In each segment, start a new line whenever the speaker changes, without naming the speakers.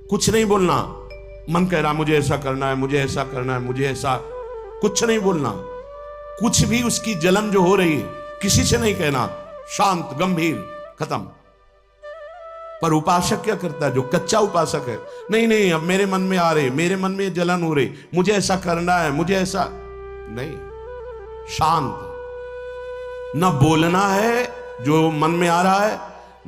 कुछ नहीं बोलना। मन कह रहा मुझे ऐसा करना है, मुझे ऐसा करना है, मुझे ऐसा, कुछ नहीं बोलना। कुछ भी उसकी जलन जो हो रही है किसी से नहीं कहना, शांत गंभीर, खत्म। पर उपासक क्या करता है, जो कच्चा उपासक है, नहीं नहीं अब मेरे मन में आ रहे, मेरे मन में जलन हो रही, मुझे ऐसा करना है, मुझे ऐसा नहीं। शांत, ना बोलना है जो मन में आ रहा है,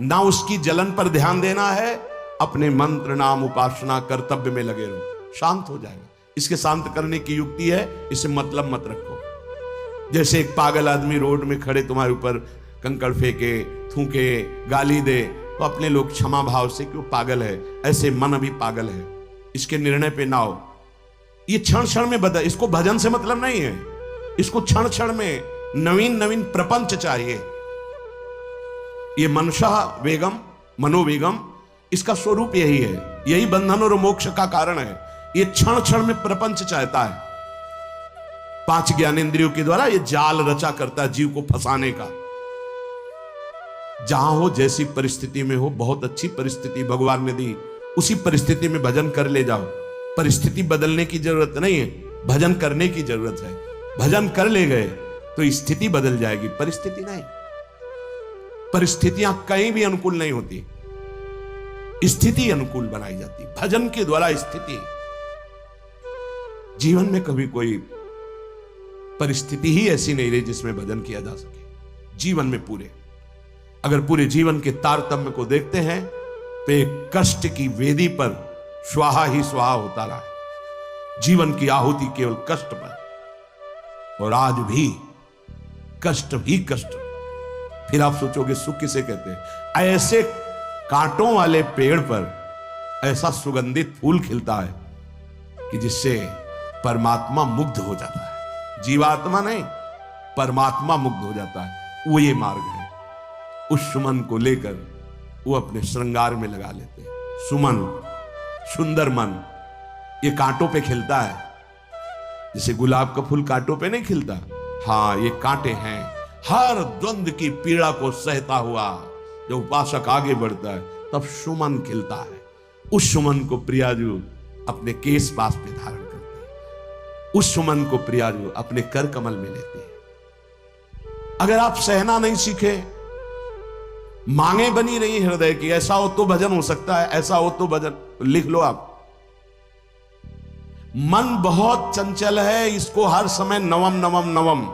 ना उसकी जलन पर ध्यान देना है, अपने मंत्र नाम उपासना कर्तव्य में लगे रहो, शांत हो जाएगा। इसके शांत करने की युक्ति है, इसे मतलब मत रखो। जैसे एक पागल आदमी रोड में खड़े तुम्हारे ऊपर कंकड़ फेंके, थूके, गाली दे, तो अपने लोग क्षमा भाव से क्यों पागल है, ऐसे मन अभी पागल है, इसके निर्णय पे ना हो। ये क्षण क्षण में बदल, इसको भजन से मतलब नहीं है, इसको क्षण क्षण में नवीन नवीन प्रपंच चाहिए। ये मनसा वेगम, मनोवेगम, इसका स्वरूप यही है, यही बंधन और मोक्ष का कारण है। ये क्षण क्षण में प्रपंच चाहता है। 5 ज्ञानेंद्रियों के द्वारा ये जाल रचा करता है जीव को फंसाने का। जहां हो, जैसी परिस्थिति में हो, बहुत अच्छी परिस्थिति भगवान ने दी, उसी परिस्थिति में भजन कर ले जाओ। परिस्थिति बदलने की जरूरत नहीं है, भजन करने की जरूरत है। भजन कर ले गए तो स्थिति बदल जाएगी, परिस्थिति नहीं। परिस्थितियां कहीं भी अनुकूल नहीं होती, स्थिति अनुकूल बनाई जाती। भजन के द्वारा स्थिति, जीवन में कभी कोई परिस्थिति ही ऐसी नहीं रही जिसमें भजन किया जा सके। जीवन में पूरे, अगर पूरे जीवन के तारतम्य को देखते हैं तो एक कष्ट की वेदी पर स्वाहा ही स्वाहा होता रहा है। जीवन की आहुति केवल कष्ट पर, और आज भी कष्ट ही कष्ट। फिर आप सोचोगे सुख किसे कहते हैं? ऐसे कांटों वाले पेड़ पर ऐसा सुगंधित फूल खिलता है कि जिससे परमात्मा मुग्ध हो जाता है। जीवात्मा नहीं, परमात्मा मुग्ध हो जाता है। वो ये मार्ग है। उस सुमन को लेकर वो अपने श्रृंगार में लगा लेते हैं। सुमन, सुंदर मन, ये कांटों पे खिलता है। जैसे गुलाब का फूल कांटों पे नहीं खिलता, हाँ ये कांटे हैं। हर द्वंद की पीड़ा को सहता हुआ जब उपासक आगे बढ़ता है तब सुमन खिलता है। उस सुमन को प्रियाजू अपने केश पास पे धारण करते हैं। उस सुमन को प्रियाजू अपने कर कमल में लेते हैं। अगर आप सहना नहीं सीखे, मांगे बनी रही हृदय की, ऐसा हो तो भजन हो सकता है, ऐसा हो तो भजन, लिख लो आप। मन बहुत चंचल है, इसको हर समय नवम नवम नवम,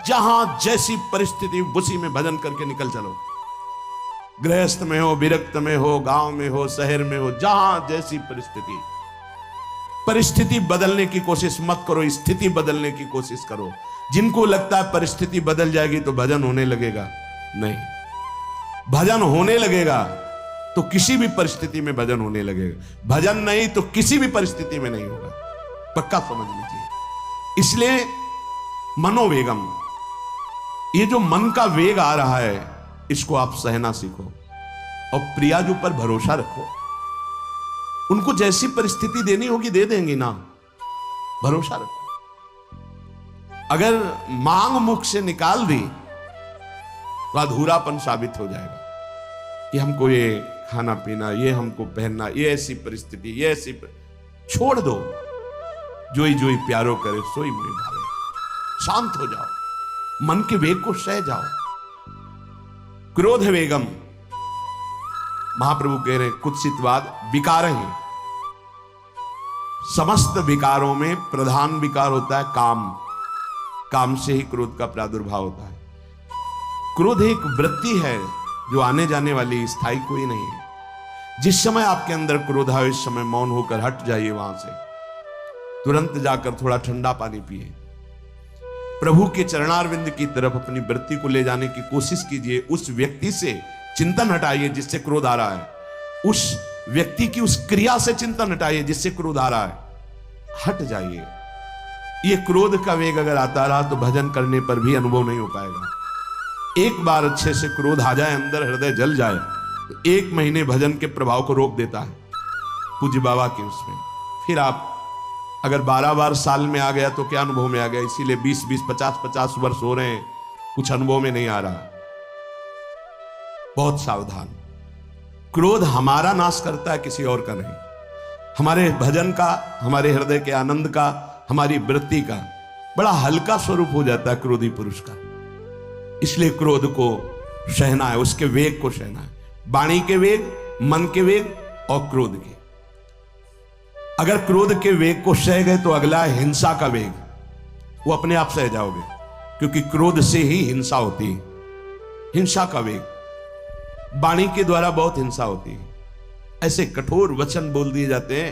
जहां जैसी परिस्थिति उसी में भजन करके निकल चलो। गृहस्थ में हो, विरक्त में हो, गांव में हो, शहर में हो, जहां जैसी परिस्थिति, परिस्थिति बदलने की कोशिश मत करो, स्थिति बदलने की कोशिश करो। जिनको लगता है परिस्थिति बदल जाएगी तो भजन होने लगेगा, नहीं। भजन होने लगेगा तो किसी भी परिस्थिति में भजन होने लगेगा। भजन नहीं तो किसी भी परिस्थिति में नहीं होगा, पक्का समझ लीजिए। इसलिए मनोवेगम, ये जो मन का वेग आ रहा है, इसको आप सहना सीखो और प्रियाजू पर भरोसा रखो। उनको जैसी परिस्थिति देनी होगी दे देंगी ना, भरोसा रखो। अगर मांग मुख से निकाल दी तो अधूरापन साबित हो जाएगा कि हमको ये खाना पीना, ये हमको पहनना, ये ऐसी परिस्थिति, ये ऐसी छोड़ दो। जोई जोई प्यारो करे सोई मोई भावे। शांत हो जाओ, मन के वेग को सह जाओ। क्रोध वेगम, महाप्रभु कह रहे कुत्सितवाद विकार है। समस्त विकारों में प्रधान विकार होता है काम। काम से ही क्रोध का प्रादुर्भाव होता है। क्रोध एक वृत्ति है जो आने जाने वाली, स्थायी कोई नहीं है। जिस समय आपके अंदर क्रोध आए, इस समय मौन होकर हट जाइए वहां से। तुरंत जाकर थोड़ा ठंडा पानी पिए। प्रभु के चरणारविंद की तरफ अपनी वृत्ति को ले जाने की कोशिश कीजिए। उस व्यक्ति से चिंतन हटाइए जिससे क्रोध आ रहा है। उस व्यक्ति की उस क्रिया से चिंतन हटाइए जिससे क्रोध आ रहा है। हट जाइए। ये क्रोध का वेग अगर आता रहा तो भजन करने पर भी अनुभव नहीं हो पाएगा। एक बार अच्छे से क्रोध आ जाए, अंदर हृदय जल जाए, तो 1 महीने भजन के प्रभाव को रोक देता है पूज्य बाबा के उसमें। फिर आप अगर 12 बार साल में आ गया तो क्या अनुभव में आ गया। इसीलिए 20-20, 50-50 वर्ष हो रहे हैं, कुछ अनुभव में नहीं आ रहा। बहुत सावधान। क्रोध हमारा नाश करता है, किसी और का नहीं। हमारे भजन का, हमारे हृदय के आनंद का, हमारी वृत्ति का बड़ा हल्का स्वरूप हो जाता है क्रोधी पुरुष का। इसलिए क्रोध को सहना है, उसके वेग को सहना है, वाणी के वेग, मन के वेग और क्रोध के। अगर क्रोध के वेग को सह गए तो अगला है हिंसा का वेग, वो अपने आप सह जाओगे, क्योंकि क्रोध से ही हिंसा होती है। हिंसा का वेग, वाणी के द्वारा बहुत हिंसा होती है। ऐसे कठोर वचन बोल दिए जाते हैं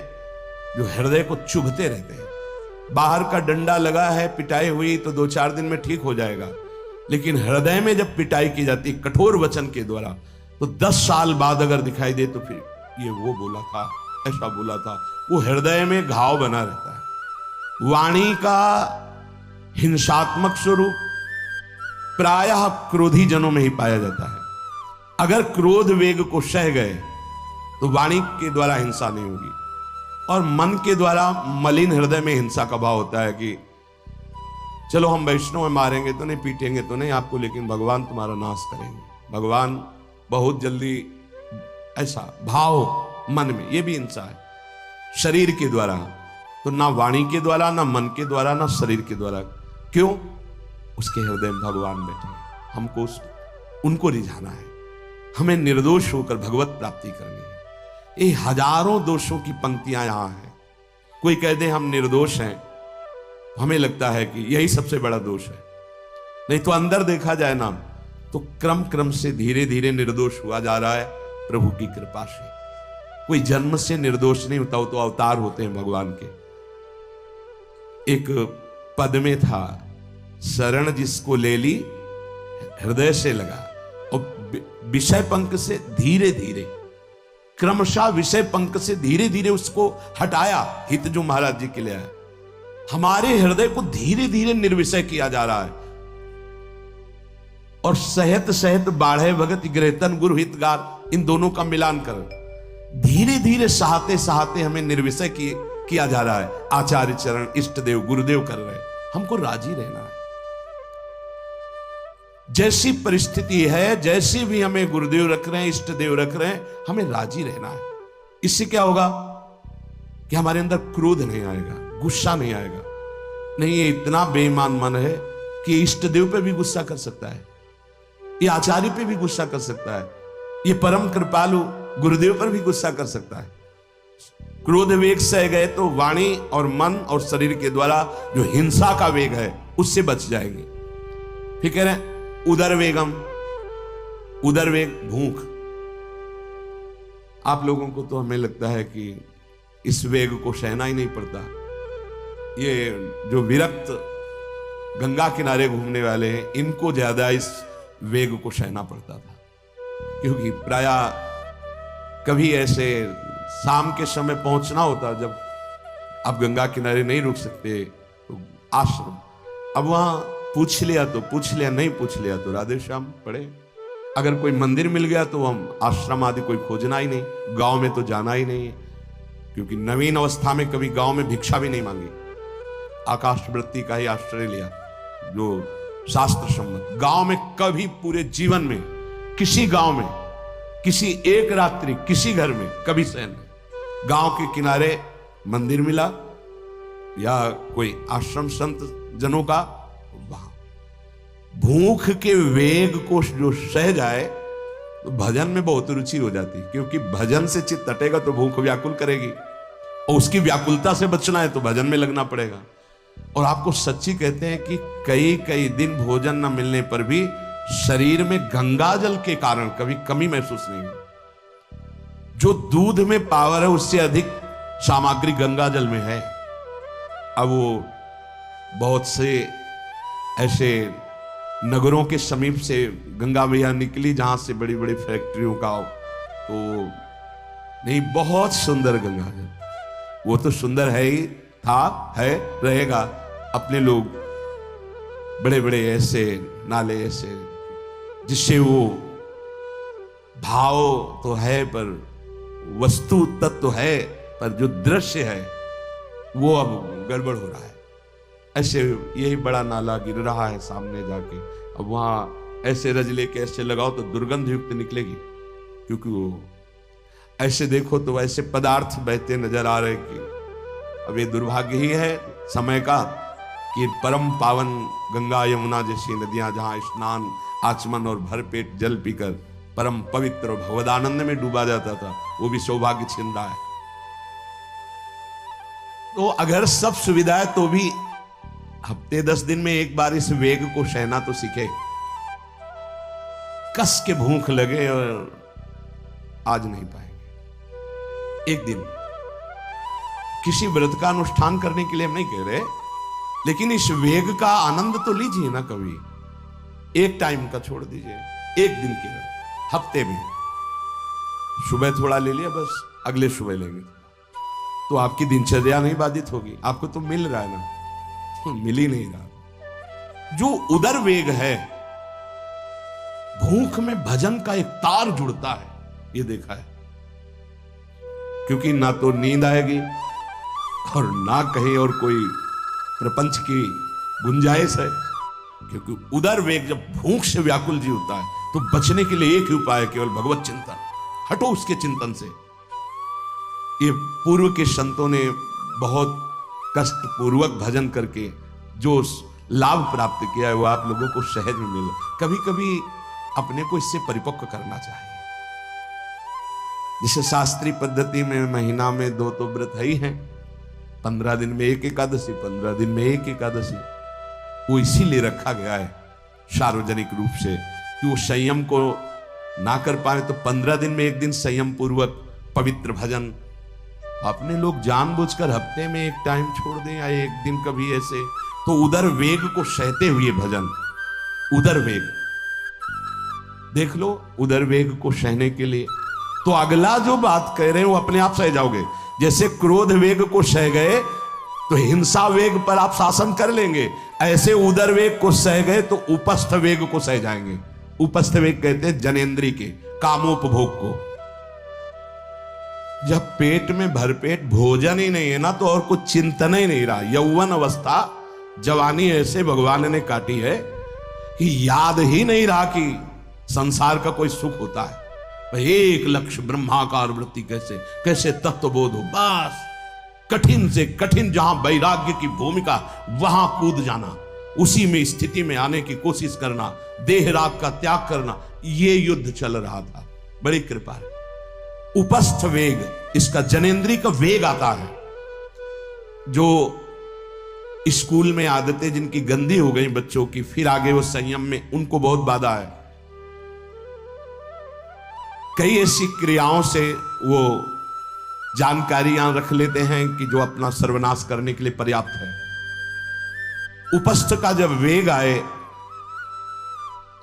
जो हृदय को चुभते रहते हैं। बाहर का डंडा लगा है, पिटाई हुई तो 2-4 दिन में ठीक हो जाएगा, लेकिन हृदय में जब पिटाई की जाती कठोर वचन के द्वारा, तो 10 साल बाद अगर दिखाई दे तो फिर ये वो बोला था, ऐसा बोला था, वो हृदय में घाव बना रहता है। वाणी का हिंसात्मक स्वरूप प्रायः क्रोधी जनों में ही पाया जाता है। अगर क्रोध वेग को सह गए तो वाणी के द्वारा हिंसा नहीं होगी, और मन के द्वारा मलिन हृदय में हिंसा का भाव होता है कि चलो हम वैष्णव में मारेंगे तो नहीं, पीटेंगे तो नहीं आपको, लेकिन भगवान तुम्हारा नाश करेंगे, भगवान बहुत जल्दी, ऐसा भाव मन में, ये भी हिंसा है। शरीर के द्वारा तो ना वाणी के द्वारा, ना मन के द्वारा, ना शरीर के द्वारा। क्यों? उसके हृदय में भगवान बैठे हैं, हमको उनको रिझाना है, हमें निर्दोष होकर भगवत प्राप्ति करनी है। ये हजारों दोषों की पंक्तियां यहां हैं। कोई कह दे हम निर्दोष हैं, हमें लगता है कि यही सबसे बड़ा दोष है। नहीं तो अंदर देखा जाए ना, तो क्रम क्रम से धीरे धीरे निर्दोष हुआ जा रहा है प्रभु की कृपा से। कोई जन्म से निर्दोष नहीं होता, वो तो अवतार होते हैं भगवान के। एक पद में था, शरण जिसको ले ली हृदय से लगा, और विषय पंख से धीरे धीरे, क्रमशः विषय पंख से धीरे धीरे उसको हटाया। हित जो महाराज जी के लिए आया, हमारे हृदय को धीरे धीरे निर्विषय किया जा रहा है। और सहत सहत बाढ़े भगत ग्रहतन गुरु हितगार, इन दोनों का मिलान कर धीरे धीरे सहाते सहाते हमें निर्विषय किया जा रहा है। आचार्य चरण, इष्ट देव, गुरुदेव कर रहे हैं, हमको राजी रहना है। जैसी परिस्थिति है, जैसी भी हमें गुरुदेव रख रहे हैं, इष्ट देव रख रहे हैं, हमें राजी रहना है। इससे क्या होगा कि हमारे अंदर क्रोध नहीं आएगा, गुस्सा नहीं आएगा। नहीं, ये इतना बेईमान मन है कि इष्ट देव पे भी गुस्सा कर सकता है, ये आचार्य पे भी गुस्सा कर सकता है, ये परम कृपालु गुरुदेव पर भी गुस्सा कर सकता है। क्रोध वेग सह गए तो वाणी और मन और शरीर के द्वारा जो हिंसा का वेग है उससे बच जाएंगे। फिर कह रहे हैं उदर वेगम, उदर वेग भूख। आप लोगों को तो हमें लगता है कि इस वेग को सहना ही नहीं पड़ता। ये जो विरक्त गंगा किनारे घूमने वाले हैं, इनको ज्यादा इस वेग को सहना पड़ता था, क्योंकि प्रायः कभी ऐसे शाम के समय पहुंचना होता जब आप गंगा किनारे नहीं रुक सकते, तो आश्रम, अब वहां पूछ लिया तो पूछ लिया, नहीं पूछ लिया तो राधे श्याम पड़े। अगर कोई मंदिर मिल गया तो हम आश्रम आदि कोई खोजना ही नहीं, गांव में तो जाना ही नहीं है, क्योंकि नवीन अवस्था में कभी गांव में भिक्षा भी नहीं मांगी, आकाश वृत्ति का ही आश्रय लिया जो शास्त्र सम्मत। गांव में कभी पूरे जीवन में किसी गांव में किसी एक रात्रि किसी घर में कभी शयन नहीं। गांव के किनारे मंदिर मिला या कोई आश्रम संत जनों का, वहां भूख के वेग को जो सह जाए तो भजन में बहुत रुचि हो जाती है, क्योंकि भजन से चित्त हटेगा तो भूख व्याकुल करेगी, और उसकी व्याकुलता से बचना है तो भजन में लगना पड़ेगा। और आपको सच्ची कहते हैं कि कई कई दिन भोजन न मिलने पर भी शरीर में गंगा जल के कारण कभी कमी महसूस नहीं हुई। जो दूध में पावर है उससे अधिक सामग्री गंगा जल में है। अब वो बहुत से ऐसे नगरों के समीप से गंगा मैया निकली जहां से बड़ी बड़ी फैक्ट्रियों का, तो नहीं, बहुत सुंदर गंगा जल, वो तो सुंदर है ही, था, है, रहेगा। अपने लोग बड़े बड़े ऐसे नाले ऐसे जिससे वो भाव तो है पर वस्तु तत्व तो है, पर जो दृश्य है वो अब गड़बड़ हो रहा है। ऐसे यही बड़ा नाला गिर रहा है सामने जाके, अब वहां ऐसे रज लेके ऐसे लगाओ तो दुर्गंध युक्त निकलेगी, क्योंकि वो ऐसे देखो तो ऐसे पदार्थ बहते नजर आ रहे कि अब ये दुर्भाग्य ही है समय का कि परम पावन गंगा यमुना जैसी नदियां जहां स्नान आचमन और भरपेट जल पीकर परम पवित्र और भगवदानंद में डूबा जाता था, वो भी सौभाग्य छिन रहा है। तो अगर सब सुविधा है तो भी हफ्ते 10 दिन में एक बार इस वेग को सहना तो सीखे। कस के भूख लगे और आज नहीं पाएंगे। एक दिन किसी व्रत का अनुष्ठान करने के लिए हम नहीं कह रहे, लेकिन इस वेग का आनंद तो लीजिए ना कभी। एक टाइम का छोड़ दीजिए, एक दिन के हफ्ते में सुबह थोड़ा ले लिया, बस अगले सुबह लेंगे तो आपकी दिनचर्या नहीं बाधित होगी। आपको तो मिल रहा है ना, मिल ही नहीं रहा। जो उदर वेग है, भूख में भजन का एक तार जुड़ता है, ये देखा है। क्योंकि ना तो नींद आएगी और ना कहीं और कोई प्रपंच की गुंजाइश है। क्योंकि उदर वेग जब भूख से व्याकुल जी होता है तो बचने के लिए एक ही उपाय है, केवल भगवत चिंतन। हटो उसके चिंतन से। ये पूर्व के संतों ने बहुत कष्ट पूर्वक भजन करके जो लाभ प्राप्त किया है वो आप लोगों को सहज में मिले। कभी कभी अपने को इससे परिपक्व करना चाहिए। जैसे शास्त्रीय पद्धति में महीना में 2 तो व्रत है ही हैं, 15 दिन में एक एकादशी, 15 दिन में एक एकादशी। वो इसीलिए रखा गया है सार्वजनिक रूप से कि वो संयम को ना कर पाए तो 15 दिन में एक दिन संयम पूर्वक पवित्र भजन। अपने लोग जानबूझकर हफ्ते में एक टाइम छोड़ दें या एक दिन कभी ऐसे, तो उदर वेग को सहते हुए भजन। उदर वेग देख लो, उदर वेग को सहने के लिए तो अगला जो बात कह रहे हैं वो अपने आप सह जाओगे। जैसे क्रोध वेग को सह गए तो हिंसा वेग पर आप शासन कर लेंगे, ऐसे उदर वेग को सह गए तो उपस्थ वेग को सह जाएंगे। उपस्थ वेग कहते हैं जनेंद्री के कामोपभोग को। जब पेट में भरपेट भोजन ही नहीं है ना तो और कुछ चिंतन ही नहीं रहा। यौवन अवस्था, जवानी ऐसे भगवान ने काटी है कि याद ही नहीं रहा कि संसार का कोई सुख होता है। एक लक्ष्य ब्रह्माकार वृत्ति कैसे कैसे तत्वबोध हो, बस कठिन से कठिन जहां वैराग्य की भूमिका वहां कूद जाना, उसी में स्थिति में आने की कोशिश करना, देह राग का त्याग करना, ये युद्ध चल रहा था। बड़ी कृपा है। उपस्थ वेग, इसका जनेंद्री का वेग आता है। जो स्कूल में आदतें जिनकी गंदी हो गई बच्चों की, फिर आगे वो संयम में, उनको बहुत बाधा है। कई ऐसी क्रियाओं से वो जानकारियां रख लेते हैं कि जो अपना सर्वनाश करने के लिए पर्याप्त है। उपस्थ का जब वेग आए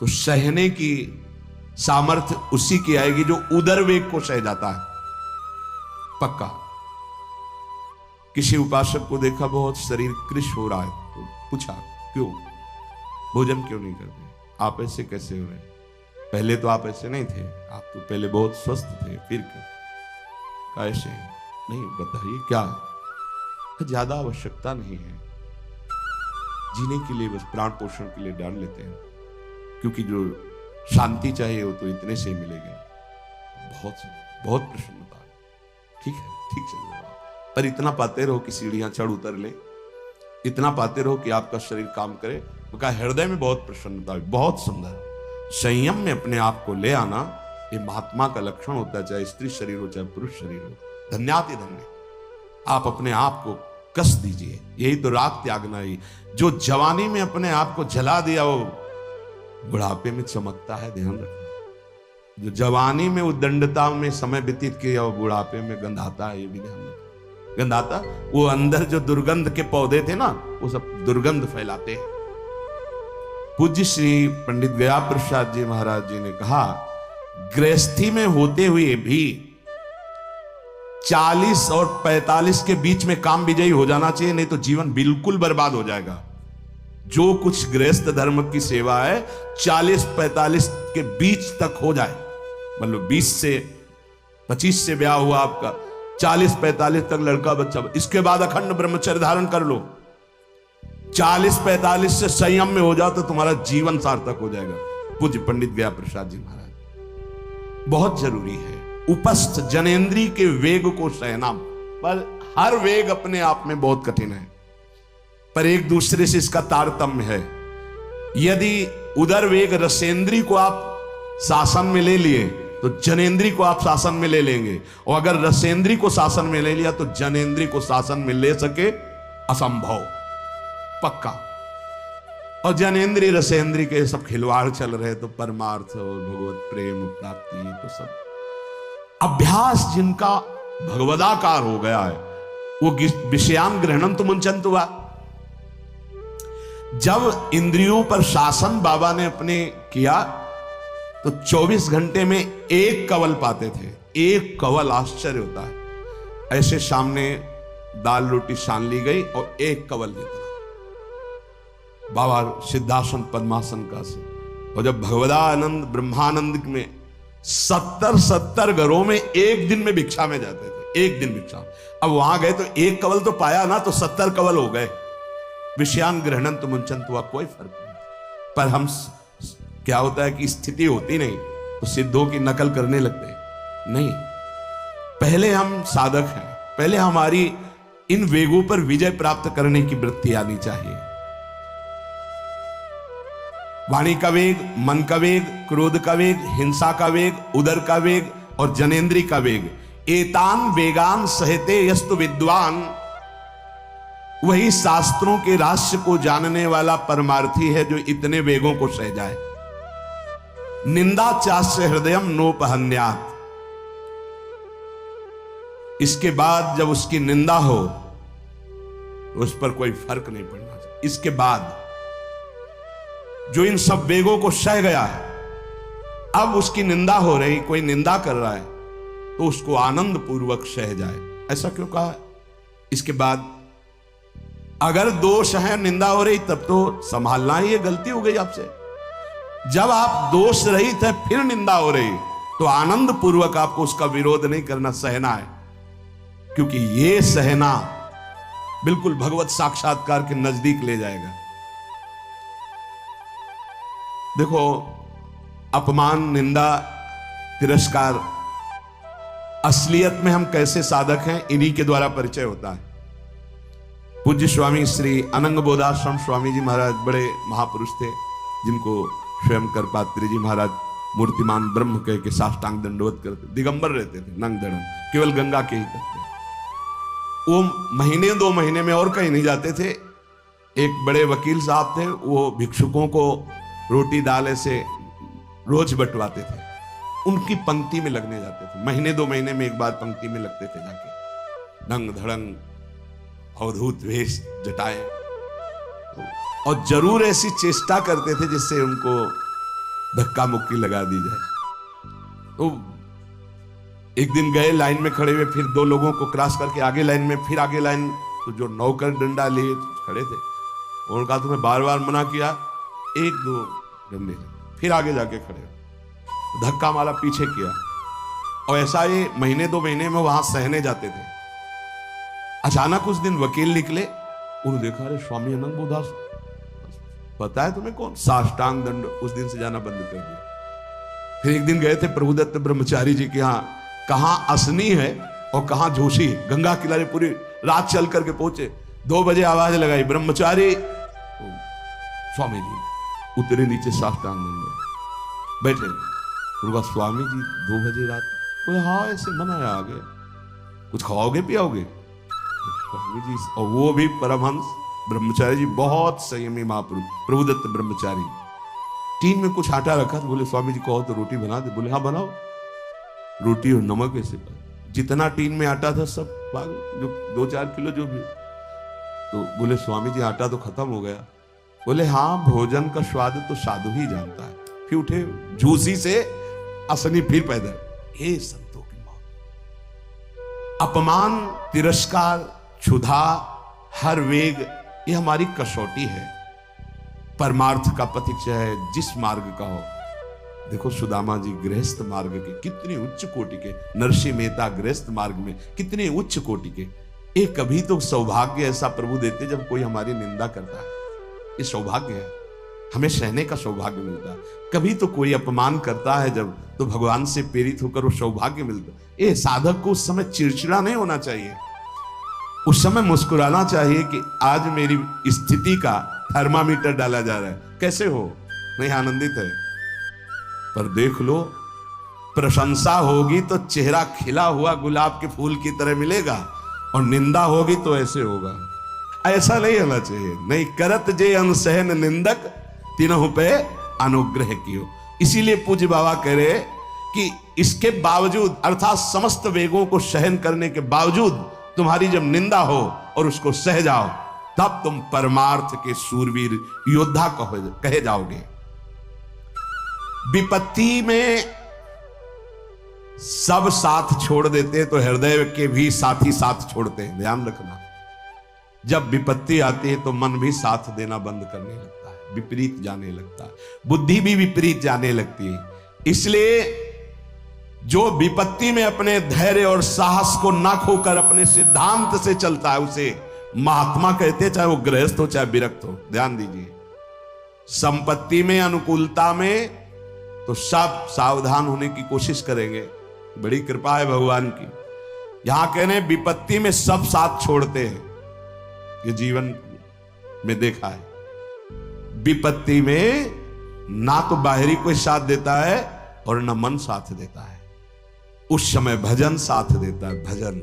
तो सहने की सामर्थ्य उसी की आएगी जो उदर वेग को सह जाता है। पक्का। किसी उपासक को देखा बहुत शरीर कृश हो रहा है तो पूछा क्यों, भोजन क्यों नहीं करते, आप ऐसे कैसे हो रहे? पहले तो आप ऐसे नहीं थे, आप तो पहले बहुत स्वस्थ थे, फिर क्यों? ऐसे नहीं, बताइए क्या है? ज्यादा आवश्यकता नहीं है, जीने के लिए बस प्राण पोषण के लिए डाल लेते हैं, क्योंकि जो शांति चाहिए वो तो इतने से ही मिलेगी। बहुत बहुत प्रसन्नता है। ठीक है, ठीक चल रहा है, पर इतना पाते रहो कि सीढ़ियां चढ़ उतर ले, इतना पाते रहो कि आपका शरीर काम करे। तो कहा हृदय में बहुत प्रसन्नता है। बहुत सुंदर। संयम में अपने आप को ले आना ये महात्मा का लक्षण होता है, चाहे स्त्री शरीर हो चाहे पुरुष शरीर हो। धन्याति धन्य। आप अपने आप को कस दीजिए, यही तो राग त्यागना ही। जो जवानी में अपने आप को जला दिया वो बुढ़ापे में चमकता है, ध्यान रखना। जो जवानी में उद्दंडता में समय व्यतीत किया वो बुढ़ापे में गंधाता है, ये भी ध्यान रखना। गंधाता, वो अंदर जो दुर्गंध के पौधे थे ना, वो सब दुर्गंध फैलाते हैं। पूज्य श्री पंडित गया प्रसाद जी महाराज जी ने कहा, गृहस्थी में होते हुए भी 40 और 45 के बीच में काम विजयी हो जाना चाहिए, नहीं तो जीवन बिल्कुल बर्बाद हो जाएगा। जो कुछ गृहस्थ धर्म की सेवा है 40-45 के बीच तक हो जाए, मतलब 20 से 25 से ब्याह हुआ आपका, 40-45 तक लड़का बच्चा, इसके बाद अखंड ब्रह्मचर्य धारण कर लो। 40-45 से संयम में हो जाओ तो तुम्हारा जीवन सार्थक हो जाएगा। पूज्य पंडित गया प्रसाद जी महाराज। बहुत जरूरी है उपस्थ जनेन्द्री के वेग को सहना। पर हर वेग अपने आप में बहुत कठिन है, पर एक दूसरे से इसका तारतम्य है। यदि उदर वेग रसेंद्री को आप शासन में ले लिए तो जनेन्द्री को आप शासन में ले लेंगे, और अगर रसेंद्री को शासन में ले लिया तो जनेन्द्री को शासन में ले सके असंभव, पक्का। और जनेन्द्री रसेंद्री के सब खिलवाड़ चल रहे तो परमार्थ और भगवत प्रेम प्राप्ति तो सब अभ्यास जिनका भगवदाकार हो गया है वो विषयान ग्रहणम तो मुंचंत हुआ। जब इंद्रियों पर शासन बाबा ने अपने किया तो 24 घंटे में एक कवल पाते थे। एक कवल, आश्चर्य होता है। ऐसे सामने दाल रोटी सान ली गई और एक कवल जितना बाबा सिद्धासन पद्मासन का से। और जब भगवदानंद ब्रह्मानंद में 70 घरों में एक दिन में भिक्षा में जाते थे, एक दिन भिक्षा। अब वहां गए तो एक कवल तो पाया ना, तो 70 कवल हो गए। विषयान ग्रहणन तो मुंचन हुआ, कोई फर्क नहीं। पर हम क्या होता है कि स्थिति होती नहीं तो सिद्धों की नकल करने लगते नहीं। पहले हम साधक हैं, पहले हमारी इन वेगों पर विजय प्राप्त करने की वृत्ति आनी चाहिए। वाणी का वेग, मन का वेग, क्रोध का वेग, हिंसा का वेग, उदर का वेग और जनेन्द्री का वेग, एतान वेगान सहते यस्तु विद्वान। वही शास्त्रों के रहस्य को जानने वाला परमार्थी है जो इतने वेगों को सह जाए। निंदा चास्य हृदयम नोपहन्यात्। इसके बाद जब उसकी निंदा हो तो उस पर कोई फर्क नहीं पड़ना चाहिए। इसके बाद जो इन सब वेगों को सह गया है, अब उसकी निंदा हो रही, कोई निंदा कर रहा है तो उसको आनंद पूर्वक सह जाए। ऐसा क्यों कहा? इसके बाद अगर दोष है, निंदा हो रही, तब तो संभालना ही, ये गलती हो गई आपसे। जब आप दोष रहित है फिर निंदा हो रही तो आनंद पूर्वक आपको उसका विरोध नहीं करना, सहना है। क्योंकि ये सहना बिल्कुल भगवत साक्षात्कार के नजदीक ले जाएगा। देखो, अपमान, निंदा, तिरस्कार, असलियत में हम कैसे साधक हैं इन्हीं के द्वारा परिचय होता है। पूज्य स्वामी श्री अनंग बोधाश्रम स्वामी जी महाराज बड़े महापुरुष थे, जिनको स्वयं करपात्री जी महाराज मूर्तिमान ब्रह्म कह के साष्टांग दंडवत करते, दिगंबर रहते थे, नंग धड़म, केवल गंगा के ही करते। वो महीने 2 महीने में और कहीं नहीं जाते थे। एक बड़े वकील साहब थे, वो भिक्षुकों को रोटी दाल से रोज बंटवाते थे, उनकी पंक्ति में लगने जाते थे। महीने 2 महीने में एक बार पंक्ति में लगते थे जाके, नंग धड़ंग अवधूत वेश जटाए, और जरूर ऐसी चेष्टा करते थे जिससे उनको धक्का मुक्की लगा दी जाए। तो एक दिन गए, लाइन में खड़े हुए, फिर 2 लोगों को क्रॉस करके आगे लाइन में, फिर आगे लाइन, तो जो नौकर डंडा लिए खड़े थे उन्होंने कहा तुम्हें बार बार मना किया, 1-2 डंडे, फिर आगे जाके खड़े, धक्का मारा, पीछे किया। और ऐसा ये महीने 2 महीने में वहां सहने जाते थे। अचानक उस दिन वकील निकले, उन्होंने देखा, अरे स्वामी अनंग बोधास, पता है तुम्हें कौन? साष्टांग दंड। उस दिन से जाना बंद कर दिया। फिर एक दिन गए थे प्रभुदत्त ब्रह्मचारी जी के यहाँ, कहां असनी है और कहां झूठी, गंगा किनारे पूरी रात चल करके पहुंचे। 2 बजे आवाज लगाई, ब्रह्मचारी। स्वामी जी उतरे नीचे, साष्टांग दंड बैठे। उनका स्वामी जी 2 बजे रात, बोले हाँ ऐसे मनाया आ गया, कुछ खाओगे पियाओगे? स्वामी जी, और वो भी परमहंस ब्रह्मचारी जी, बहुत संयमी महापुरुष, प्रभुदत्त ब्रह्मचारी। टीन में कुछ आटा रखा, तो बोले स्वामी जी कहो तो रोटी बना दे। बोले हाँ बनाओ। रोटी और नमक ऐसे, जितना टीन में आटा था सब जो 2-4 किलो जो भी। तो बोले स्वामी जी आटा तो खत्म हो गया। बोले हाँ, भोजन का स्वाद तो साधु ही जानता है। फिर उठे, झूसी से असनी फिर पैदल। हे संतों की मौत, अपमान, तिरस्कार, क्षुधा, हर वेग, ये हमारी कसौटी है। परमार्थ का पथिक है, जिस मार्ग का हो। देखो सुदामा जी गृहस्थ मार्ग के कितने उच्च कोटि के, नरसिंह मेहता गृहस्थ मार्ग में कितने उच्च कोटि के। एक कभी तो सौभाग्य ऐसा प्रभु देते जब कोई हमारी निंदा करता है, ये सौभाग्य है। हमें सहने का सौभाग्य मिलता है। कभी तो कोई अपमान करता है जब, तो भगवान से प्रेरित होकर वो सौभाग्य मिलता है। ये साधक को उस समय चिड़चिड़ा नहीं होना चाहिए, उस समय मुस्कुराना चाहिए कि आज मेरी स्थिति का थर्मामीटर डाला जा रहा है, कैसे हो, नहीं आनंदित है। पर देख लो, प्रशंसा होगी तो चेहरा खिला हुआ गुलाब के फूल की तरह मिलेगा, और निंदा होगी तो ऐसे होगा। ऐसा नहीं होना चाहिए। नहीं करत जे अनसहन निंदक, तीनों पे अनुग्रह कियो। इसीलिए पूज्य बाबा कह रहे कि इसके बावजूद, अर्थात समस्त वेगों को सहन करने के बावजूद तुम्हारी जब निंदा हो और उसको सह जाओ, तब तुम परमार्थ के सूरवीर योद्धा कहे जाओगे। विपत्ति में सब साथ छोड़ देते हैं तो हृदय के भी साथी साथ छोड़ते हैं, ध्यान रखना। जब विपत्ति आती है तो मन भी साथ देना बंद करने लगता है, विपरीत जाने लगता है, बुद्धि भी विपरीत जाने लगती है। इसलिए जो विपत्ति में अपने धैर्य और साहस को ना खोकर अपने सिद्धांत से चलता है, उसे महात्मा कहते हैं, चाहे वो गृहस्थ हो चाहे विरक्त हो। ध्यान दीजिए, संपत्ति में, अनुकूलता में तो सब सावधान होने की कोशिश करेंगे, बड़ी कृपा है भगवान की। यहां कहने विपत्ति में सब साथ छोड़ते हैं, ये जीवन में देखा है। विपत्ति में ना तो बाहरी कोई साथ देता है और ना मन साथ देता है, उस समय भजन साथ देता है, भजन।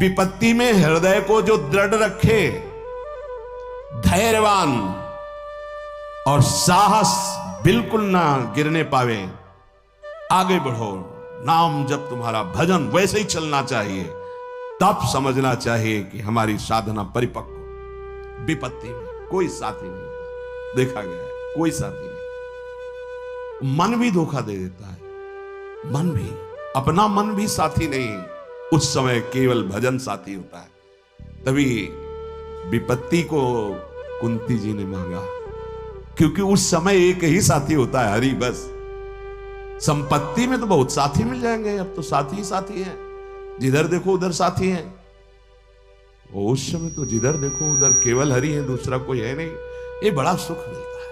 विपत्ति में हृदय को जो दृढ़ रखे, धैर्यवान और साहस बिल्कुल ना गिरने पावे, आगे बढ़ो, नाम जब तुम्हारा भजन वैसे ही चलना चाहिए, तब समझना चाहिए कि हमारी साधना परिपक्व। विपत्ति में कोई साथी नहीं, देखा गया है, कोई साथी नहीं। मन भी धोखा दे देता है, मन भी, अपना मन भी साथी नहीं, उस समय केवल भजन साथी होता है। तभी विपत्ति को कुंती जी ने मांगा, क्योंकि उस समय एक ही साथी होता है, हरि बस। संपत्ति में तो बहुत साथी मिल जाएंगे, अब तो साथी ही साथी है, जिधर देखो उधर साथी हैं। उस समय तो जिधर देखो उधर केवल हरि है, दूसरा कोई है नहीं। ये बड़ा सुख मिलता है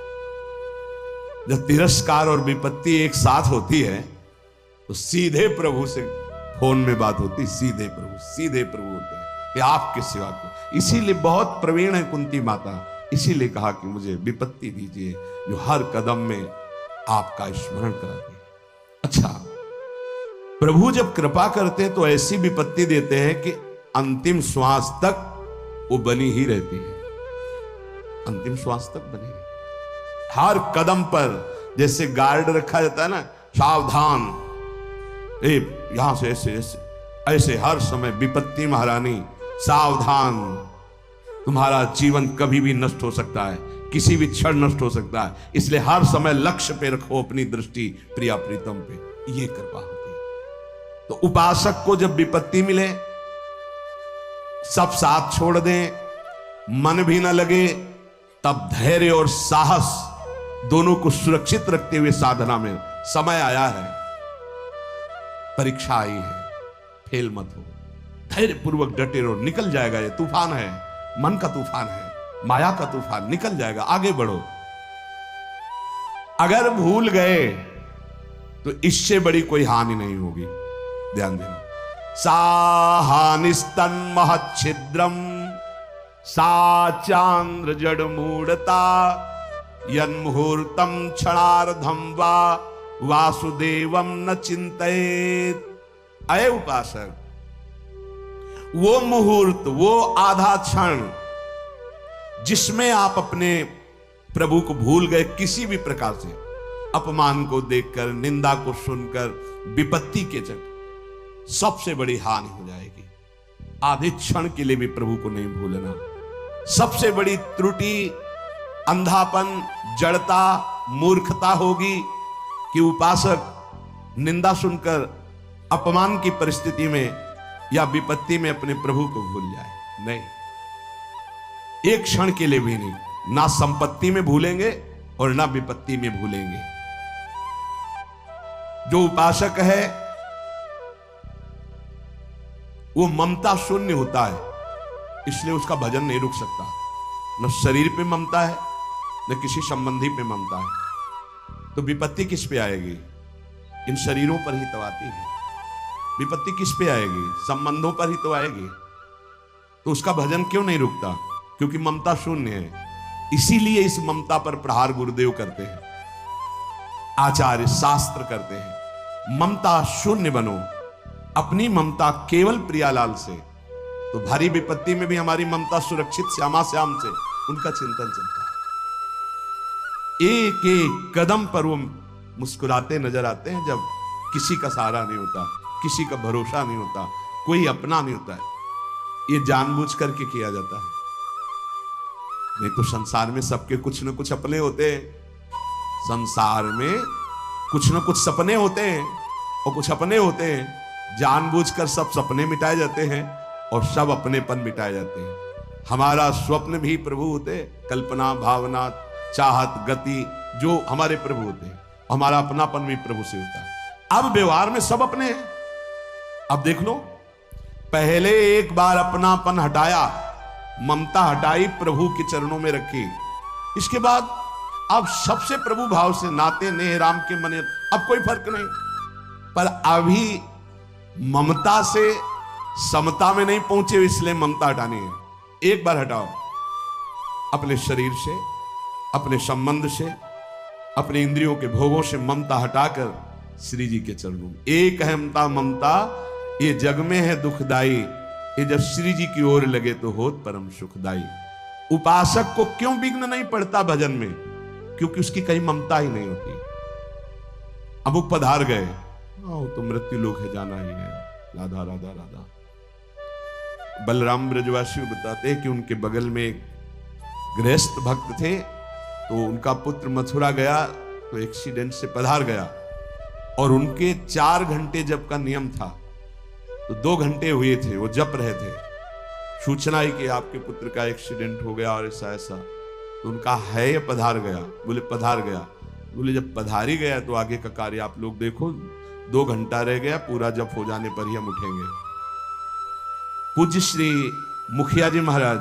जब तिरस्कार और विपत्ति एक साथ होती है, तो सीधे प्रभु से फोन में बात होती, सीधे प्रभु होते हैं कि आपके सिवा को। इसीलिए बहुत प्रवीण है कुंती माता, इसीलिए कहा कि मुझे विपत्ति दीजिए जो हर कदम में आपका स्मरण कराती है। अच्छा, प्रभु जब कृपा करते हैं तो ऐसी विपत्ति देते हैं कि अंतिम श्वास तक वो बनी ही रहती है, अंतिम श्वास तक बनी है। हर कदम पर जैसे गार्ड रखा जाता है ना, सावधान, यहां से ऐसे ऐसे ऐसे हर समय विपत्ति महारानी सावधान, तुम्हारा जीवन कभी भी नष्ट हो सकता है, किसी भी क्षण नष्ट हो सकता है, इसलिए हर समय लक्ष्य पे रखो अपनी दृष्टि, प्रिया प्रीतम पे। ये कृपा होती है। तो उपासक को जब विपत्ति मिले, सब साथ छोड़ दें, मन भी ना लगे, तब धैर्य और साहस दोनों को सुरक्षित रखते हुए साधना में समय आया है, परीक्षा आई है, फेल मत हो, धैर्य पूर्वक डटे रहो, निकल जाएगा। ये तूफान है, मन का तूफान है, माया का तूफान, निकल जाएगा, आगे बढ़ो। अगर भूल गए तो इससे बड़ी कोई हानि नहीं होगी, ध्यान देना। साहानिस्तन महच्छिद्रम सा चांद्र जड़ मूढ़ता यन्मुहूर्तम क्षणार्धम वा वासुदेवम न चिंतेत। अय उपासक, वो मुहूर्त, वो आधा क्षण जिसमें आप अपने प्रभु को भूल गए, किसी भी प्रकार से अपमान को देखकर, निंदा को सुनकर, विपत्ति के चक्कर, सबसे बड़ी हानि हो जाएगी। आधे क्षण के लिए भी प्रभु को नहीं भूलना। सबसे बड़ी त्रुटि अंधापन, जड़ता, मूर्खता होगी कि उपासक निंदा सुनकर अपमान की परिस्थिति में या विपत्ति में अपने प्रभु को भूल जाए। नहीं, एक क्षण के लिए भी नहीं, ना संपत्ति में भूलेंगे और ना विपत्ति में भूलेंगे। जो उपासक है वो ममता शून्य होता है, इसलिए उसका भजन नहीं रुक सकता। न शरीर पे ममता है, न किसी संबंधी पे ममता है, तो विपत्ति किस पे आएगी? इन शरीरों पर ही तो आती है। विपत्ति किस पे आएगी? संबंधों पर ही तो आएगी। तो उसका भजन क्यों नहीं रुकता? क्योंकि ममता शून्य है। इसीलिए इस ममता पर प्रहार गुरुदेव करते हैं, आचार्य शास्त्र करते हैं। ममता शून्य बनो, अपनी ममता केवल प्रियालाल से। तो भारी विपत्ति में भी हमारी ममता सुरक्षित श्यामा श्याम से, उनका चिंतन चलता है। एक एक कदम पर वो मुस्कुराते नजर आते हैं, जब किसी का सहारा नहीं होता, किसी का भरोसा नहीं होता, कोई अपना नहीं होता है। ये जानबूझ करके किया जाता है, नहीं तो संसार में सबके कुछ न कुछ अपने होते हैं। संसार में कुछ न कुछ सपने होते हैं और कुछ अपने होते हैं। जानबूझकर सब सपने मिटाए जाते हैं और सब अपनेपन मिटाए जाते हैं। हमारा स्वप्न भी प्रभु होते, कल्पना, भावना, चाहत, गति जो हमारे प्रभु होते हैं, हमारा अपनापन भी प्रभु से होता है। अब व्यवहार में सब अपने हैं। अब देख लो, पहले एक बार अपनापन हटाया, ममता हटाई, प्रभु के चरणों में रखी। इसके बाद अब सबसे प्रभु भाव से नाते नेह राम के मने, अब कोई फर्क नहीं। पर अभी ममता से समता में नहीं पहुंचे, इसलिए ममता हटानी है। एक बार हटाओ, अपने शरीर से, अपने संबंध से, अपने इंद्रियों के भोगों से ममता हटाकर श्री जी के चरणों में। एक अहमता ममता ये जग में है दुखदाई, ये जब श्री जी की ओर लगे तो होत परम सुखदाई। उपासक को क्यों विघ्न नहीं पड़ता भजन में? क्योंकि उसकी कहीं ममता ही नहीं होती। अब वो पधार गए, तो मृत्यु लोक है, जाना ही है, राधा राधा राधा। बलराम ब्रजवासी बताते हैं कि उनके बगल में एक गृहस्थ भक्त थे, तो उनका पुत्र मथुरा गया तो एक्सीडेंट से पधार गया, और उनके 4 घंटे जब का नियम था, तो 2 घंटे हुए थे, वो जप रहे थे। सूचना है कि आपके पुत्र का एक्सीडेंट हो गया और ऐसा ऐसा। तो उनका है या पधार गया? बोले पधार गया। बोले जब पधार ही गया तो आगे का कार्य आप लोग देखो, 2 घंटा रह गया, पूरा जप हो जाने पर ही हम उठेंगे। पूज्य श्री मुखिया जी महाराज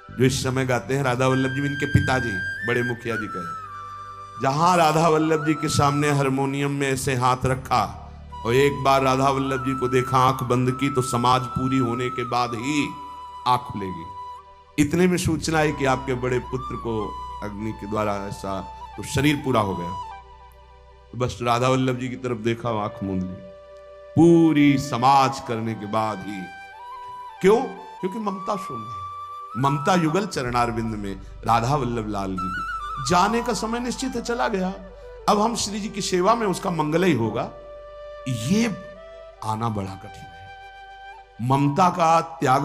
जो इस समय गाते हैं, राधा वल्लभ जी इनके पिताजी, बड़े मुखिया जी कहे, जहां राधा वल्लभ जी के सामने हारमोनियम में ऐसे हाथ रखा और एक बार राधा वल्लभ जी को देखा, आंख बंद की, तो समाज पूरी होने के बाद ही आंख खुलेगी। इतने में सूचना है कि आपके बड़े पुत्र को अग्नि के द्वारा ऐसा, तो शरीर पूरा हो गया। तो बस राधा वल्लभ जी की तरफ देखा, आंख मूंद ली, पूरी समाज करने के बाद ही। क्यों? क्योंकि ममता शून्य है। ममता युगल चरणारविंद में राधा वल्लभ लाल जी की। जाने का समय निश्चित है, चला गया। अब हम श्री जी की सेवा में उसका मंगल ही होगा, ये आना बड़ा कठिन है। ममता का त्याग